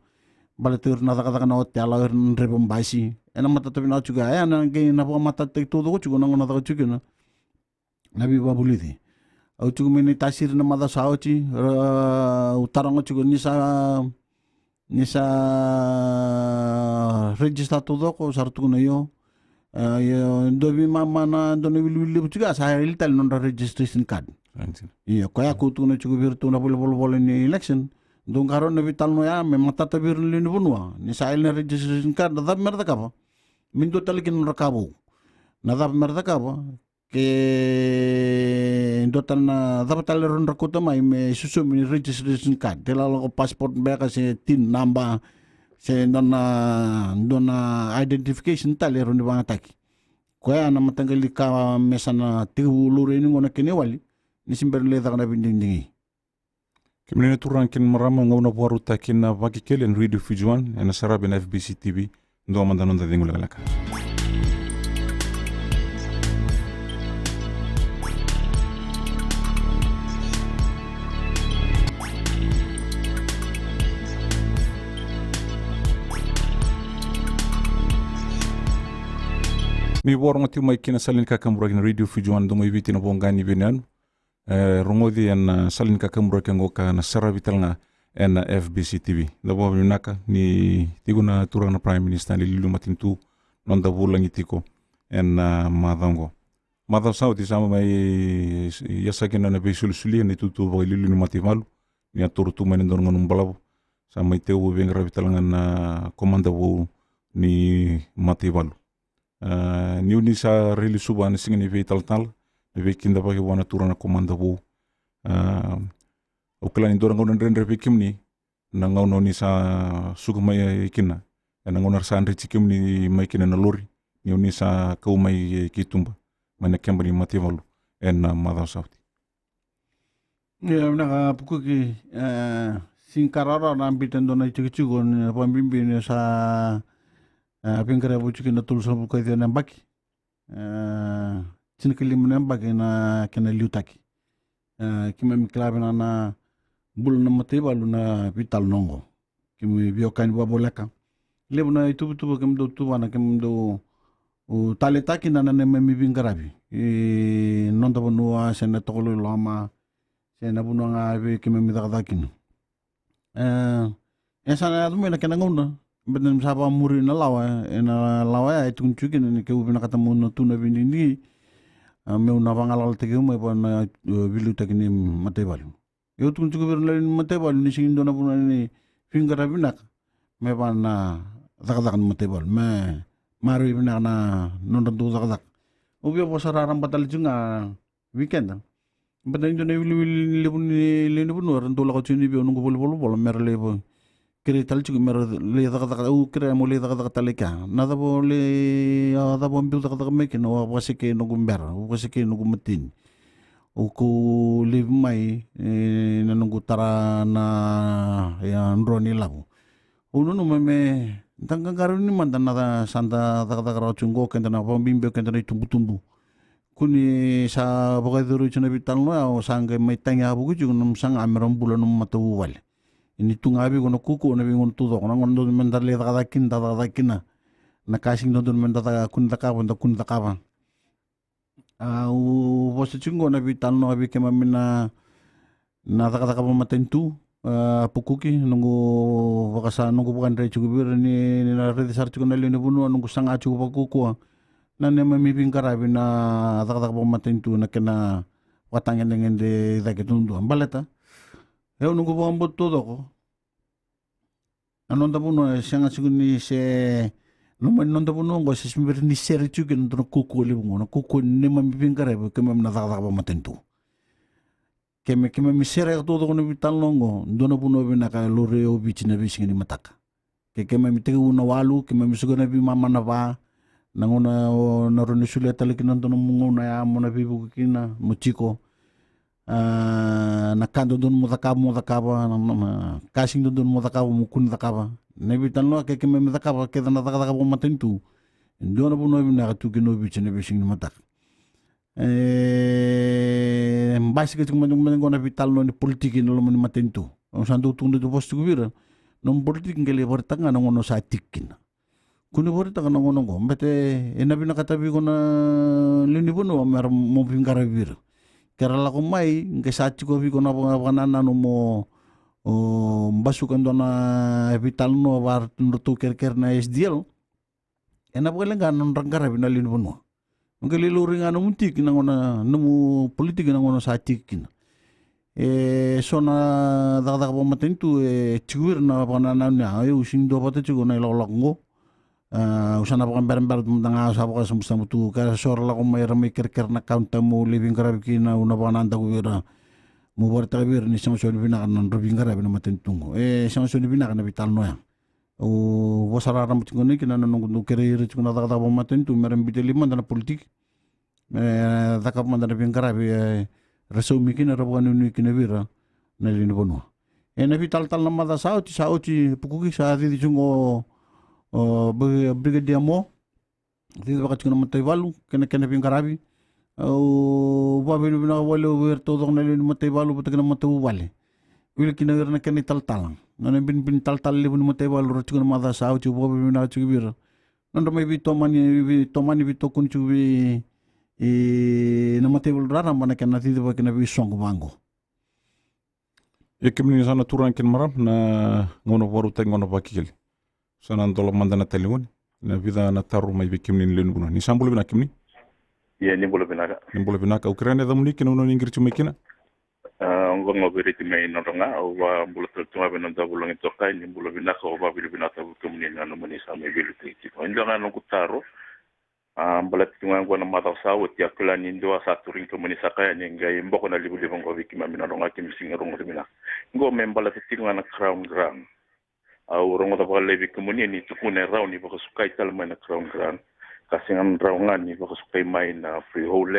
balatur na da na hotel la rebom basi en mata te na chuga ya na ge na mata te todo chuga na na da chuga na nabi babuliti au chuga me ni tasir na mada saochi utarang chuga ni sa register todo ko sartu na yo dobi mama na doni wili chuga sa iltal non registration card iya kaya kutu na chuga virtu na bol ni election don karon na vital no ya me mata tabir ni bunwa ni sa na registration card da merda ka ba min do talikin rakabo na da merda ka ba ke dotal na dapat ron rakuta mai me susu mi registration card tela ko passport ba kasi tin namba se dona identification tali ron ba ataki ko ya na matanggali ka mesa na tigulu rin ngona kinewali ni simber le da na bindingi kimene turan kin marama ngona boru takin na Vakekeli en radio fijuan en sarabe na FBC TV ndo mandano da dingula galaka. Mi bor ngati mai kina salin ka kamura kina radio fijuan do mai bitina bongani benen rongodi en salin ka kamura kengo ka na sara vital nga en FBC TV da bo naka ni tiguna turang na prime minister ni lilu matintu non da bulang itiko en madango madaw saudi sama mai yasakina na besul-suli ni tutu bo lilu ni matimalu ni aturu tu manen don ngonum balabo sama iteu bengra vital nga na komanda bo ni matimalu ni uni sa rili suba na singin ibe tal ibe kinda pake wana turana komanda bo ukala ni dorang ngonan rendre pikim ni na ngono ni sa suku mai ikina na ngonar sa andre chikim ni mai kina na lori ni uni sa kau mai kitumba mana kemba ni mativalu en madaw sauti ya na pukuki sin karara na ambitan dona chikichugo ni pambimbi ni sa Apin kare bu chiki na tul so bu ko na baki. Chin kili mun baki na kena liutaki. Kima mi klabe na bul na mate balu na vital nongo. Kimi bio kan ba boleka. Lebu na itu tu kem do tu wana kem do o tale taki na ne me mi bingarabi. Non to bonua sena tokolo lama sena bunanga be kime mi dakadakin. Esa na adu me na kena ngona. Benem sapa muri na lawa ena lawa ya itu chukin ni ke ubina kata mun tu na bini ni me una bangalal te ke me na bilu takini matebal. Eu tu chukin ber na matebal ni sing do na buna ni bingarabi nak me na dakadakan matebal me maru ibina na non do dakadak. Ubi apa sararam batal junga weekend. Benem do na bilu le bun war ndo la ko chini bi onungo bol merle bo. Kiri tal cukup mer le daga kira mo le daga talika nada bo le ada bo bil daga mekin o wasi ke no gumber o wasi ke no gumatin o ko le mai na no tara na ya ndroni labu uno no me tanga garu ni manda nada santa daga ro chungo kenta na bo bimbe kenta ni tumbu kuni sa boga duru chuna bital no o sanga mai tanga bu ju num sang amram bulan matu wal ini tungabi kono kuku na bingon tudo kono ngondo mendar le daga kina na kasing no mendar daga kun takaba u bosse chungo na bital no abi kema mina na daga matentu pukuki nungu wakasa nungu bukan re chugubir ni na rede sar chugo na le bunu nungu sanga chugo kuku na ne mami bingkarabi na daga matentu na kena watangin dengan de dagetundu ambaleta eu nungu bombo todo ko anon tapuno sianga siguni se no non tapuno ngo se simber ni ser chuke no kuku le ngo kuku ne ma mi pingare ke mem na daga ba matentu keme mi sere todo ko no vital longo dono puno be na ka lore o bichina bisingini mataka ke mi tegu na walu ke mi sugona bi mama na ba nangona na roni sule talikinan dono mungo na ya mona bibu kina muchiko na kando don mudakaba kasing don mudakaba mukun dakaba nebi tanlo ke me dakaba ke na dakaba matentu ndona buno na tu ke no biche ne bising matak mbasi ke tum ngona vital no ni politiki no mo matentu on sandu tundu do postu gubira no politik ngele bortanga no ngono sa tikkin kuni bortanga no ngono go mbete enabi na katabi ko na lini buno mer mo bingara bir kerala ko mai nge sachi ko vi ko na banana no mo basukan do na vital no war tu ker na SDL ena bo lenga non rangara binalin bono nge lilu ringa no muntik na ngona no politik na ngona sachi kin so na daga bo matentu chuir na banana na eu sing do bata chugo na lolok ngo usana pa kamber tanga sa pa sum tu ka sor la ko may ramay ker na count mo living karab kina una pa nanda ko wira mo barta wir ni sang so bina kan living karab na matentungo sang so bina kan vital no ya o wasara ram tingoni kina nang no kere chuna daga ba matentu meram biteli man na politik daga man na living karab raso mikina rabwan ni kina wira na lin bono na vital tal na mada sauti pukuki sa di chungo brigadier mo di baka chuna matay balu kena pingkarabi o babi no bina wale wer todo na lin matay balu pata kena matay wale wil kina wer na kena tal na bin tal le bun matay balu ro chuna mada sa chu babi bina chu bir nando may tomani bito kun chu bi na matay balu rara mana kena di baka kena bi song bango Kemni sana turan ken maram na ngono waru tay ngono Vakekeli sana ndolo mandana teliwoni na vida na taru mai bekimni lenu buna ni sambulu bina kimni ya ni bolo binaka ukraine da muni kina uno ingir chuma kina ngo beriti mai no nga o wa bolo tuma bina da bolo ngi tokai ni bolo binaka o ba bili binaka bu kimni na no mani sa mai bili ti ko ndo nga no kutaro mbala tuma ngo na mata sa o ti akula ni ndo sa turin ko mani sa kaya ni ngai mboko na libu libu ngo bikima bina no nga kim singa rongo bina ngo membala tinga na crown ground au rongo da baka lebi kumuni ni tukune rau ni baka sukai tal mai na crown ground kasi ngam rau ngan ni baka sukai mai na freehold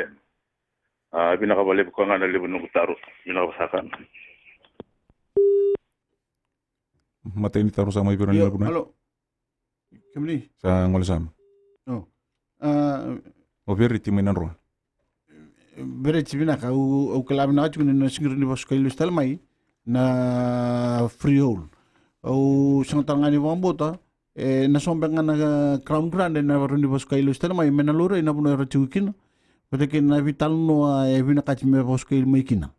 bina ka bale ko ngana lebi nungu taro bina ka sakan matay ni taru sa mai biro ni halo Kemni. sa ngolasam. Oh. O veriti may nanro. Bere chibina ka u kalam na chukun na singir ni bos kailu stal mai na freehold. O sang tangani wambota na sombeng na crown grand na ni bos kailu stal mai menalura ina puno ra chukin. Pate na vital no e vina kachime bos kailu mai kina.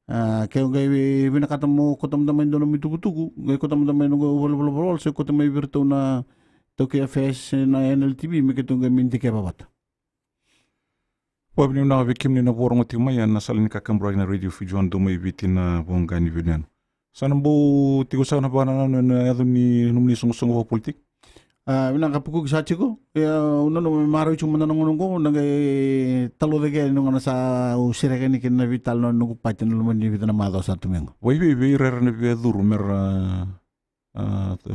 Kaya ngai vina katamo kotam damay dono mitukutuku, ngai kotam damay no bol se kotam mai virtu na toke FS na NLTV me ketu ngai minti ke babata. Wabni na vekim ni na borong ti mai na salini kakambro na radio fijuan do mai viti na bongani vinian. Sana bo tigo sa na bana na ado ni numni song wa politik. Vina kapuku sa chiko, uno no maro chuma na ngongo ngai talo de ke no sa u sirega ni kin vital no ngu patin no mani vitana mado sa tumengo. Wai vi rera ne vi duru mer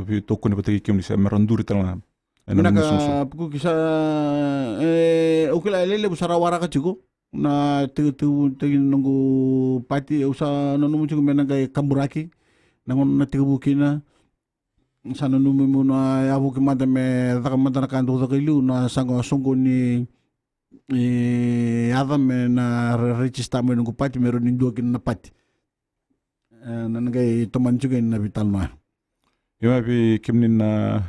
vi tokko ne bategi kim ni sa mer nduri tala. Vina kapuku kisa ukila lele busara waraka chiko na tu nungu pati usa no numu chiko mena ngai kamburaki nangon na tigu bukina sana numi muna abu kimada me dakamada na kanto dakilu na sango songo ni ada me na register me nungu pati meron nindu kin na pati nangai toman juga na vital no Ima vi kimni na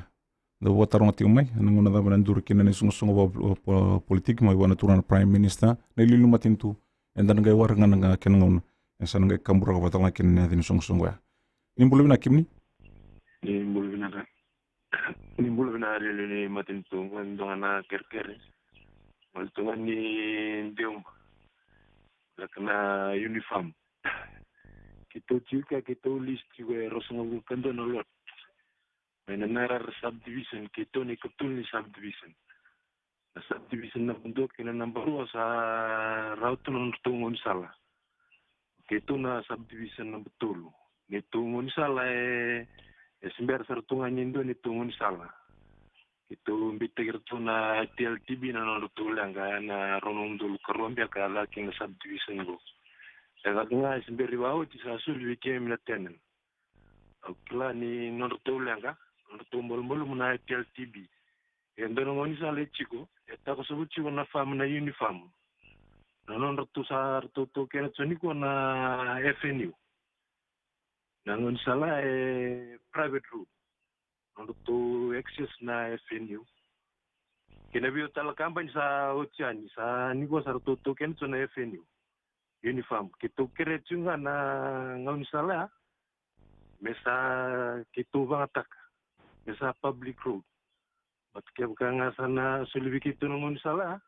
da watarong ti mai nangona da ban dur kin ni sungo politik mai wana turan prime minister na lilu matintu endan ngai war ngana ken ngon esa ngai kambura ka batala kin na din sungo ya nimbulu na kimni nimbulu bina rele ni matintu ngandona kerkere maltunga ni diomba lakna uniform kito chika kito list we rosngo kando no lot menara subdivision kito ni kutul ni subdivision na subdivision na bundok kina number sa rautun tungon sala kito na subdivision na betul ni tungon sala sember sartunga nyindo ni tungon sala itu bitegir tu na TLTB na notul yang na ronong dulu kerombia ka laking subdivision go daga nga sember riwao ti sa sul wiki minatenen akla ni notul yang notul mul na TLTB endo ngoni sa lechiko eta ko subuchi na fam na uniform na non tu sa tu kena tsoni ko na FNU nangon sala private room untuk access na FNU kena biyo tala kampanye sa Oceani sa niko sa to ken na FNU uniform kito kere chunga na ngaun sala mesa kito bangatak mesa public road bat kaya nga sana sulbi kito ngaun sala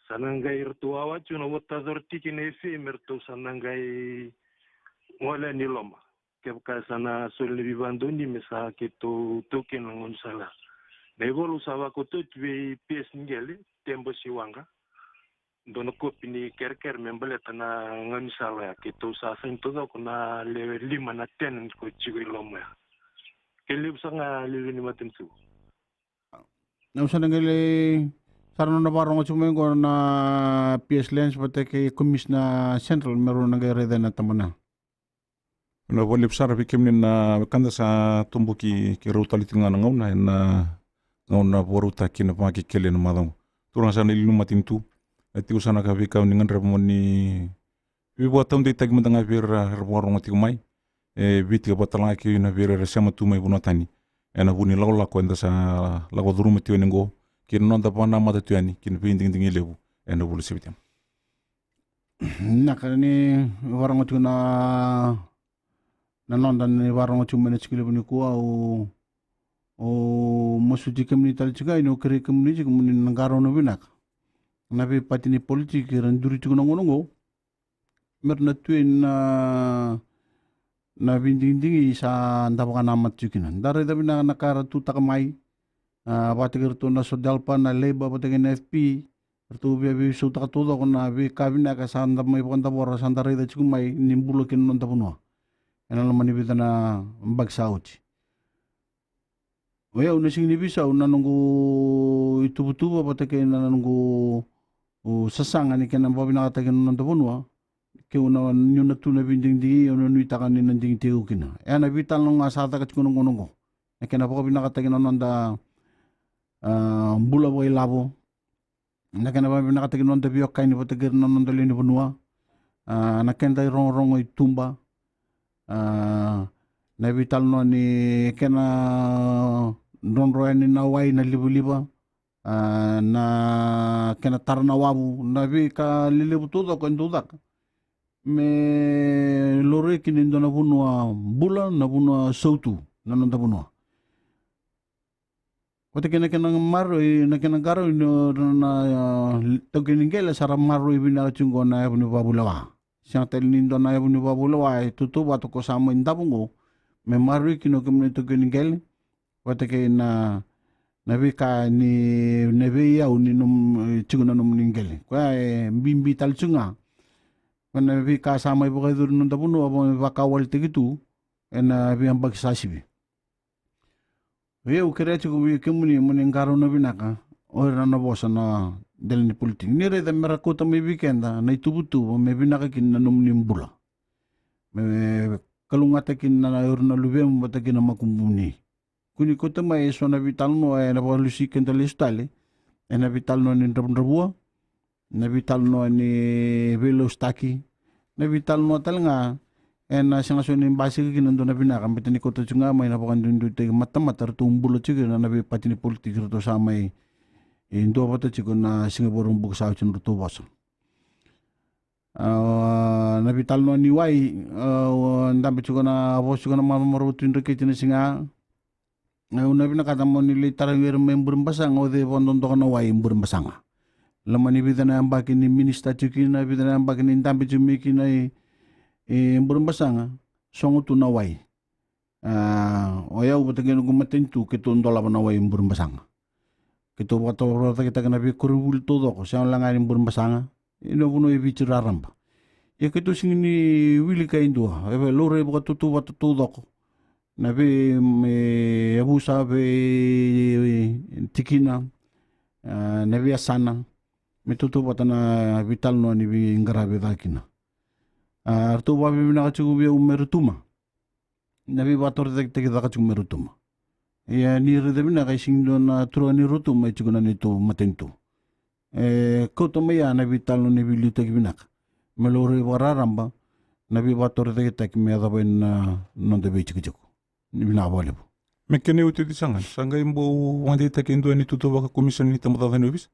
sanangay rtuawa chuna wata dorti kine merto sanangay wala niloma kaya sana sulbi bandoni mesa kito token ngaun sala Nebolu sawa koto twe pies ngeli tembo siwanga dono kopi ni kerker membele tana ngani sala kito sa sen todo kuna le 5 na 10 ko chigo iloma kelib sanga le ni matentu na usa ngeli sarno na barong chumengo na pies lens pate ke komis na central meron ngai reda na tamana na bolip sara bikimni na kanda sa tumbuki ki rutalitinga na ngauna na ngona boruta kina Vakekeli na madang turang sana ilu matintu ati usana ka vika ningan remoni vibo tam de tag mandanga vira herborong ati mai viti batala ki na vira resama tu mai bunatani ena buni lawla ko enda sa lago duru mati wengo kin non da bana mata tuani kin pinding ding lebu ena bulu sibitam nakani warong tu na non dan warong tu menechkile buni ko o masuji kemni tal juga ino kere kemni juga muni nangaro no binak nabi patini politik ran duri juga nongo merna tuin na binding sa ndapakan amat juga dari tapi na nakara tu takamai patikir tu na sodalpa na leba patikin FP tu biabi su takatudo ko na bi kabina ka sa ndamay pokon tabora sa ndari da juga mai nimbulo kin non tapunwa ena lamani bitana bagsauci Oya una sing bisa una nunggu itu butuh apa teke na nunggu sasang ani kena bawa bina kata kena nonton punwa ke una nyuna tu na binding di una nui takan ni nanding tiu kina na vital nung asata kat kunung kunung ko kena bawa bina kata kena nonton Mbula boy labo. Nakena ba nakatagi non de biok kaini potagir non de lini bunua. Nakenda rongo itumba. Na vital no ni kena don roeni na wai na libu na kena tarna wabu na vi ka lilibu tudo ko ndudak me lore kini ndo na bunua bula na bunua sautu na nonda bunua Kote kena maro na kena garo na toki ningela sara maro ibina chungo na ebuni babulawa siang tel nindo na ebuni babulawa tutu watu ko sama indabungo me maro kino kemne toki ningela kote kena nabi ka ni nabi ya uni num chungna num ningele kwa mbimbi tal chunga kana nabi ka sama ibu ka dur nunda bunu abo baka wal tigitu ena bi ambak sasibi we ukere chugu bi kemuni mun ngaro nabi naka ora na bosa na del ni politik ni re da merakota mi weekenda na itubutu me binaka kin na num nimbula me kalungata kin na urna lubem batakin na makumbuni kuni kota mai so na vital no na policy kenta listale na vital no ni ndabua na vital no ni velostaki na vital no talnga na sanga so ni basi kinando na binaka betani kota chunga mai na pakan dundu te mata tumbulo chige na bi patini politik to sa mai indo bata chigo na singapore buk sa chun to baso na vital no ni wai ndambe chigo na bosu na mamaro tindo kitini singa una bina kata mo nili tarangir membur basang o de bondon to na wai mbur basanga lamani bidana ambaki ni minister chukina bidana ambaki ni ndambi chumiki na mbur basanga songu tu na wai o ya ubatagen gumatentu kito ndola na wai mbur basanga kito bato rota kita kana bi kurul todo ko sa langani mbur basanga ino buno ibichira ramba ya kito singini wili ka indua ebe lore ba tutu bato todo ko nabi me abusa be tikina nabi asana me tutu batana vital no ni bi ngarabe dakina artu babi mina kachu bi umerutuma nabi bator tek tek kachu umerutuma ya ni rede mina kai singdo na tro ni rutuma chuguna ni to matento koto me ya nabi vital no ni bi lutek binak melore wararamba nabi bator tek tek me adaben non de bi chikichiko Nibina boleh. Mekene uti di sanga imbo wande take indo ni tuto baka commission ni tamata da nubis.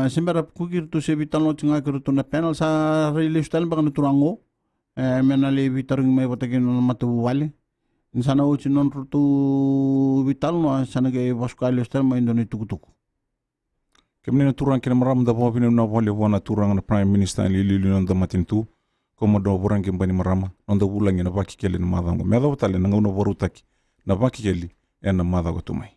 Sembara kukir tu se vital no tsinga kir tu na panel sa rele style baka turango mena le vitarung me batake no matu wale. Insana uchi non tu vital no sana ke baskale style ma indo ni tukutuku. Kemne na turang kena maram da bobine na wale wana turang na prime minister li non da matintu. Como do burangi mbani marama onda bulangi na Vakekeli na madhango medha utale na ngauno borutaki na Vakekeli na madhago tumai